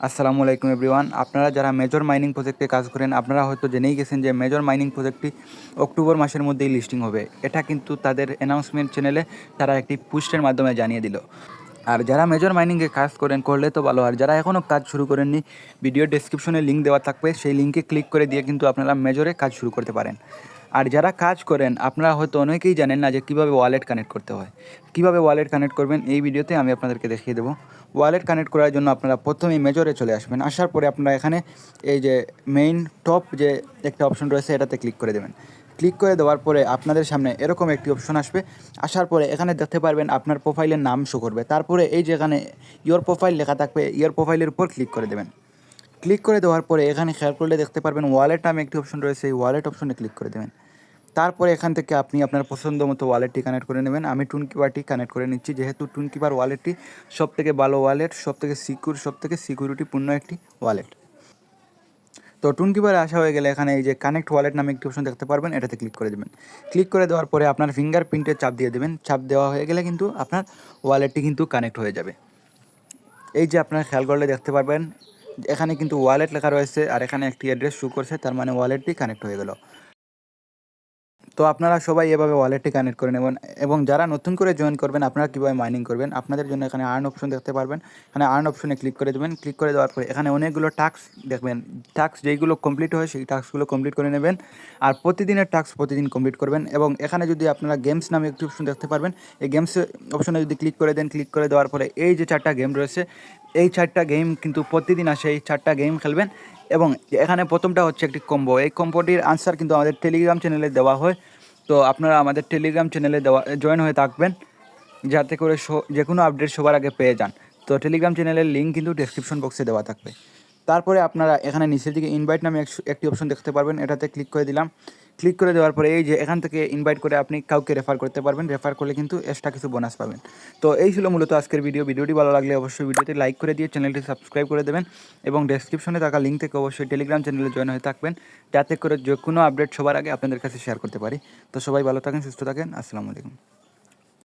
আসসালামু আলাইকুম এভরিওয়ান। আপনারা যারা মেজর মাইনিং প্রজেক্টে কাজ করেন আপনারা হয়তো জেনেই গেছেন যে মেজর মাইনিং প্রজেক্টটি অক্টোবর মাসের মধ্যেই লিস্টিং হবে। এটা কিন্তু তাদের অ্যানাউন্সমেন্ট চ্যানেলে তারা একটি পোস্টের মাধ্যমে জানিয়ে দিল। আর যারা মেজর মাইনিংয়ে কাজ করলে তো ভালো, আর যারা এখনও কাজ শুরু করেননি ভিডিও ডেসক্রিপশনে লিঙ্ক দেওয়া থাকবে, সেই লিঙ্কে ক্লিক করে দিয়ে কিন্তু আপনারা মেজরে কাজ শুরু করতে পারেন। আর যারা কাজ করেন আপনারা হয়তো অনেকেই জানেন না যে কীভাবে ওয়ালেট কানেক্ট করতে হয়। কীভাবে ওয়ালেট কানেক্ট করবেন এই ভিডিওতে আমি আপনাদেরকে দেখিয়ে দেবো। ওয়ালেট কানেক্ট করার জন্য আপনারা প্রথমেই মেজরে চলে আসবেন। আসার পরে আপনারা এখানে এই যে মেইন টপ যে একটা অপশন রয়েছে এটাতে ক্লিক করে দেবেন। ক্লিক করে দেওয়ার পরে আপনাদের সামনে এরকম একটি অপশন আসবে। আসার পরে এখানে দেখতে পারবেন আপনার প্রোফাইলের নাম শো করবে। তারপরে এই যে এখানে ইয়োর প্রোফাইল লেখা থাকবে, ইয়োর প্রোফাইলের উপর ক্লিক করে দেবেন। ক্লিক করে দেওয়ার পরে এখানে খেয়াল করলে দেখতে পারবেন ওয়ালেট নামে একটি অপশন রয়েছে, এই ওয়ালেট অপশনে ক্লিক করে দেবেন। তারপরে এখান থেকে আপনি আপনার পছন্দ মতো ওয়ালেটটি কানেক্ট করে নেবেন। আমি টুনকিপারটি কানেক্ট করে নিচ্ছি, যেহেতু টুনকিপার ওয়ালেটটি সবথেকে ভালো ওয়ালেট, সবথেকে সিকিউরিটিপূর্ণ একটি ওয়ালেট। তো টুনকিপারে আসা হয়ে গেলে এখানে এই যে কানেক্ট ওয়ালেট নামে একটি অপশন দেখতে পারবেন, এটাতে ক্লিক করে দেবেন। ক্লিক করে দেওয়ার পরে আপনার ফিঙ্গারপ্রিন্টে চাপ দিয়ে দেবেন। চাপ দেওয়া হয়ে গেলে কিন্তু আপনার ওয়ালেটটি কিন্তু কানেক্ট হয়ে যাবে। এই যে আপনার খেয়াল করলে দেখতে পারবেন এখানে কিন্তু ওয়ালেট লেখা রয়েছে আর এখানে একটি অ্যাড্রেস শো করছে, তার মানে ওয়ালেটটি কানেক্ট হয়ে গেল। তো আপনারা সবাই এভাবে ওয়ালেটটি কানেক্ট করে নেবেন। এবং যারা নতুন করে জয়েন করবেন আপনারা কীভাবে মাইনিং করবেন আপনাদের জন্য এখানে আর্ন অপশন দেখতে পারবেন। এখানে আর্ন অপশনে ক্লিক করে দেবেন। ক্লিক করে দেওয়ার পরে এখানে অনেকগুলো টাস্ক দেখবেন। টাস্ক যেইগুলো কমপ্লিট হয় সেই টাস্কগুলো কমপ্লিট করে নেবেন। আর প্রতিদিনের টাস্ক প্রতিদিন কমপ্লিট করবেন। এবং এখানে যদি আপনারা গেমস নামে একটি অপশন দেখতে পারবেন, এই গেমস অপশনে যদি ক্লিক করে দেন, ক্লিক করে দেওয়ার পরে এই যে 4টা গেম রয়েছে এই 4টা গেম কিন্তু প্রতিদিন আসে, এই 4টা গেম খেলবেন। এবং এখানে প্রথমটা হচ্ছে একটি কম্বো, এই কম্বোটির আনসার কিন্তু আমাদের টেলিগ্রাম চ্যানেলে দেওয়া হয়। তো আপনারা আমাদের টেলিগ্রাম চ্যানেলে জয়েন হয়ে থাকবেন, যাতে করে যে কোনো আপডেট সবার আগে পেয়ে যান। তো টেলিগ্রাম চ্যানেলের লিঙ্ক কিন্তু ডেসক্রিপশন বক্সে দেওয়া থাকবে। তারপরে আপনারা এখানে নিচের দিকে ইনভাইট নামে একটি অপশন দেখতে পারবেন, এটাতে ক্লিক করে দিলাম। ক্লিক করে দেওয়ার পরে এই যে এখান থেকে ইনভাইট করে আপনি কাউকে রেফার করতে পারবেন। রেফার করলে কিন্তু এক্সট্রা কিছু বোনাস পাবেন। তো এই ছিল মূলত আজকের ভিডিওটি ভালো লাগলে অবশ্যই ভিডিওতে লাইক করে দিয়ে চ্যানেলটি সাবস্ক্রাইব করে দেবেন। এবং ডেসক্রিপশনে থাকা লিঙ্ক থেকে অবশ্যই টেলিগ্রাম চ্যানেলে জয়েন হয়ে থাকবেন, যাতে করে যে কোনো আপডেট সবার আগে আপনাদের কাছে শেয়ার করতে পারি। তো সবাই ভালো থাকেন, সুস্থ থাকেন। আসসালামু আলাইকুম।